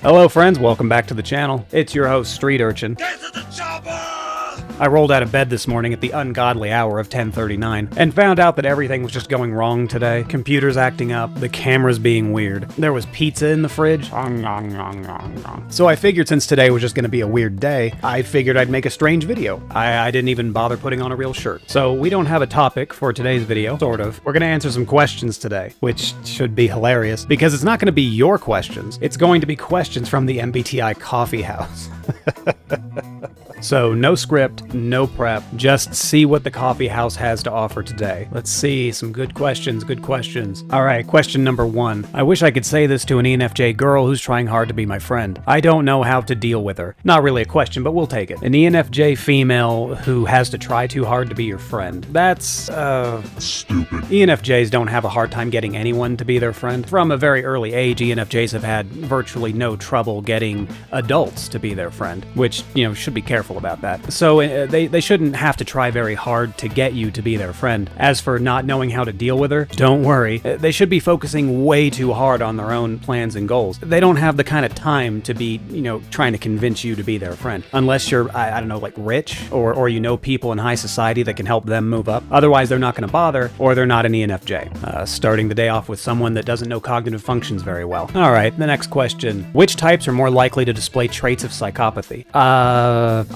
Hello friends, welcome back to the channel. It's your host, Street Urchin. Get to the chopper! I rolled out of bed this morning at the ungodly hour of 10:39 and found out that everything was just going wrong today. Computers acting up, the cameras being weird. There was pizza in the fridge. So I figured since today was just going to be a weird day, I figured I'd make a strange video. I didn't even bother putting on a real shirt. So we don't have a topic for today's video, sort of. We're going to answer some questions today, which should be hilarious because it's not going to be your questions. It's going to be questions from the MBTI Coffeehouse. So no script, no prep, just see what the coffee house has to offer today. Let's see, some good questions. All right, question number 1. I wish I could say this to an ENFJ girl who's trying hard to be my friend. I don't know how to deal with her. Not really a question, but we'll take it. An ENFJ female who has to try too hard to be your friend. That's, stupid. ENFJs don't have a hard time getting anyone to be their friend. From a very early age, ENFJs have had virtually no trouble getting adults to be their friend, which, should be careful about that. So they shouldn't have to try very hard to get you to be their friend. As for not knowing how to deal with her, don't worry. They should be focusing way too hard on their own plans and goals. They don't have the kind of time to be, trying to convince you to be their friend. Unless you're, I don't know, like rich or you know people in high society that can help them move up. Otherwise, they're not going to bother, or they're not an ENFJ. Starting the day off with someone that doesn't know cognitive functions very well. All right, the next question. Which types are more likely to display traits of psychopathy?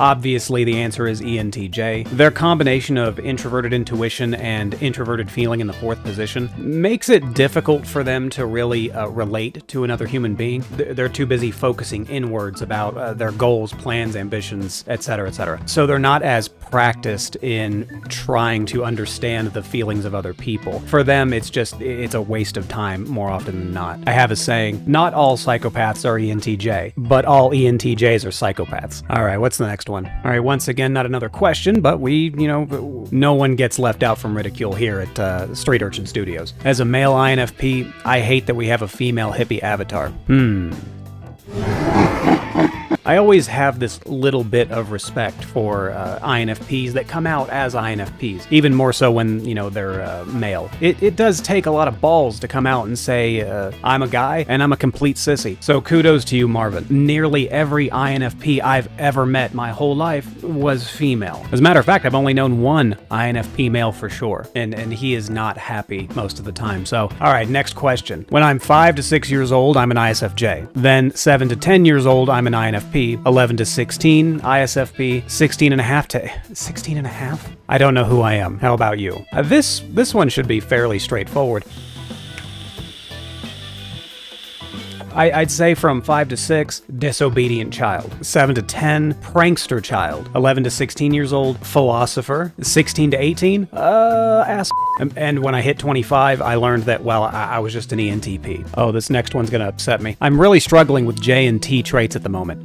Obviously, the answer is ENTJ. Their combination of introverted intuition and introverted feeling in the 4th position makes it difficult for them to really relate to another human being. They're too busy focusing inwards about their goals, plans, ambitions, etc., etc. So they're not as practiced in trying to understand the feelings of other people. For them, it's a waste of time more often than not. I have a saying, not all psychopaths are ENTJ, but all ENTJs are psychopaths. All right, what's the next one? All right, once again, not another question, but no one gets left out from ridicule here at Street Urchin Studios. As a male INFP, I hate that we have a female hippie avatar. I always have this little bit of respect for INFPs that come out as INFPs, even more so when, they're male. It does take a lot of balls to come out and say, I'm a guy and I'm a complete sissy. So kudos to you, Marvin. Nearly every INFP I've ever met my whole life was female. As a matter of fact, I've only known one INFP male for sure, and he is not happy most of the time. So, all right, next question. When I'm 5 to 6 years old, I'm an ISFJ. Then 7 to 10 years old, I'm an INFP. 11 to 16, ISFP, 16 and a half to 16 and a half? I don't know who I am. How about you? This one should be fairly straightforward. I'd say from 5 to 6, disobedient child. 7 to 10, prankster child. 11 to 16 years old, philosopher. 16 to 18, ass. And when I hit 25, I learned that, I was just an ENTP. Oh, this next one's gonna upset me. I'm really struggling with J and T traits at the moment.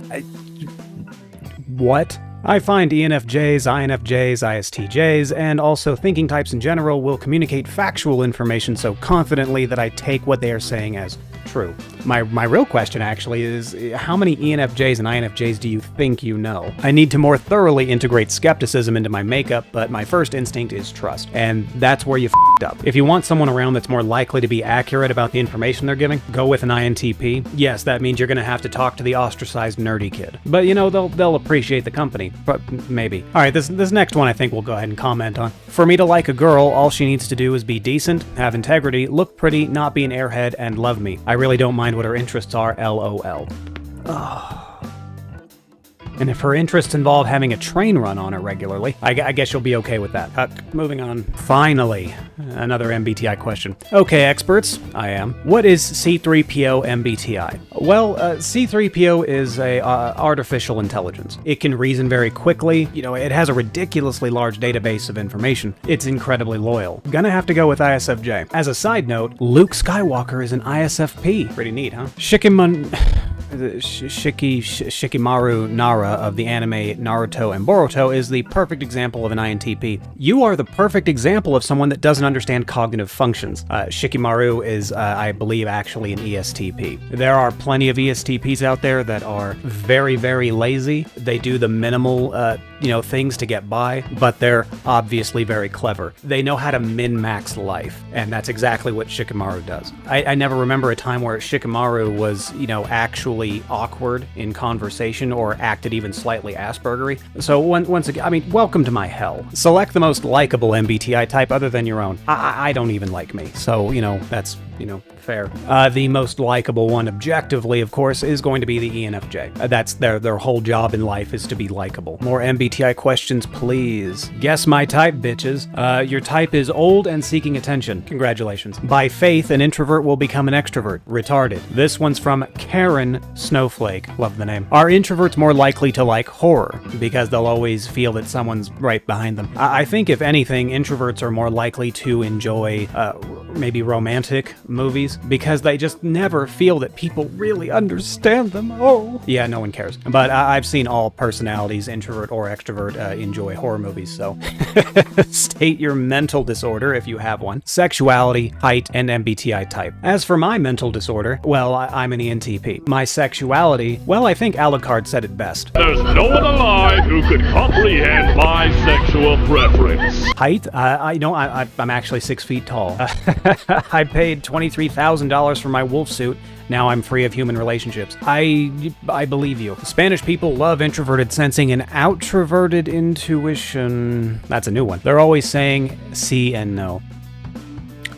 What? I find ENFJs, INFJs, ISTJs, and also thinking types in general will communicate factual information so confidently that I take what they are saying as true. My real question actually is, how many ENFJs and INFJs do you think you know? I need to more thoroughly integrate skepticism into my makeup, but my first instinct is trust. And that's where you f***ed up. If you want someone around that's more likely to be accurate about the information they're giving, go with an INTP. Yes, that means you're gonna have to talk to the ostracized nerdy kid. But they'll appreciate the company. But maybe. All right, this next one I think we'll go ahead and comment on. For me to like a girl, all she needs to do is be decent, have integrity, look pretty, not be an airhead, and love me. I really don't mind what her interests are, LOL. And if her interests involve having a train run on her regularly, I guess you'll be okay with that. Moving on. Finally, another MBTI question. Okay, experts, I am. What is C3PO MBTI? Well, C3PO is a artificial intelligence. It can reason very quickly. It has a ridiculously large database of information. It's incredibly loyal. Gonna have to go with ISFJ. As a side note, Luke Skywalker is an ISFP. Pretty neat, huh? Shikamaru Nara of the anime Naruto and Boruto is the perfect example of an INTP. You are the perfect example of someone that doesn't understand cognitive functions. Shikamaru is, I believe, actually an ESTP. There are plenty of ESTPs out there that are very, very lazy. They do the minimal things to get by, but they're obviously very clever. They know how to min-max life, and that's exactly what Shikamaru does. I never remember a time where Shikamaru was, actually awkward in conversation or acted even slightly Aspergery. So once again, welcome to my hell. Select the most likable MBTI type other than your own. I don't even like me, so, that's, fair. The most likable one objectively, of course, is going to be the ENFJ. That's their whole job in life is to be likable. More MBTI questions, please. Guess my type, bitches. Your type is old and seeking attention. Congratulations. By faith, an introvert will become an extrovert. Retarded. This one's from Karen Snowflake. Love the name. Are introverts more likely to like horror? Because they'll always feel that someone's right behind them. I think, if anything, introverts are more likely to enjoy maybe romantic movies, because they just never feel that people really understand them. Oh. Yeah, no one cares. But I've seen all personalities, introvert or extrovert, enjoy horror movies, so state your mental disorder if you have one, sexuality, height, and MBTI type. As for my mental disorder, well, I'm an ENTP. My sexuality, well, I think Alucard said it best. There's no one alive who could comprehend my sexual preference. Height, I'm actually 6 feet tall. I paid $23,000 for my wolf suit. Now I'm free of human relationships. I believe you. Spanish people love introverted sensing and outroverted intuition. That's a new one. They're always saying sí and no.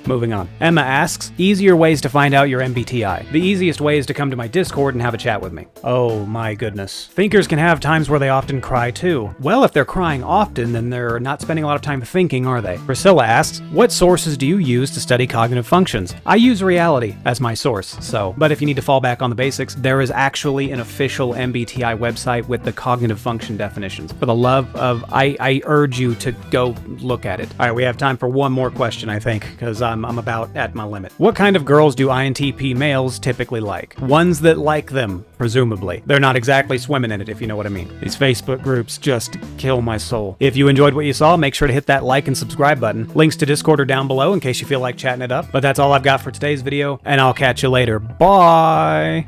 Moving on. Emma asks, easier ways to find out your MBTI. The easiest way is to come to my Discord and have a chat with me. Oh my goodness. Thinkers can have times where they often cry too. Well, if they're crying often, then they're not spending a lot of time thinking, are they? Priscilla asks, what sources do you use to study cognitive functions? I use Reality as my source, but if you need to fall back on the basics, there is actually an official MBTI website with the cognitive function definitions. For the love of, I urge you to go look at it. All right, we have time for one more question, I think, because I'm about at my limit. What kind of girls do INTP males typically like? Ones that like them, presumably. They're not exactly swimming in it, if you know what I mean. These Facebook groups just kill my soul. If you enjoyed what you saw, make sure to hit that like and subscribe button. Links to Discord are down below in case you feel like chatting it up. But that's all I've got for today's video, and I'll catch you later. Bye!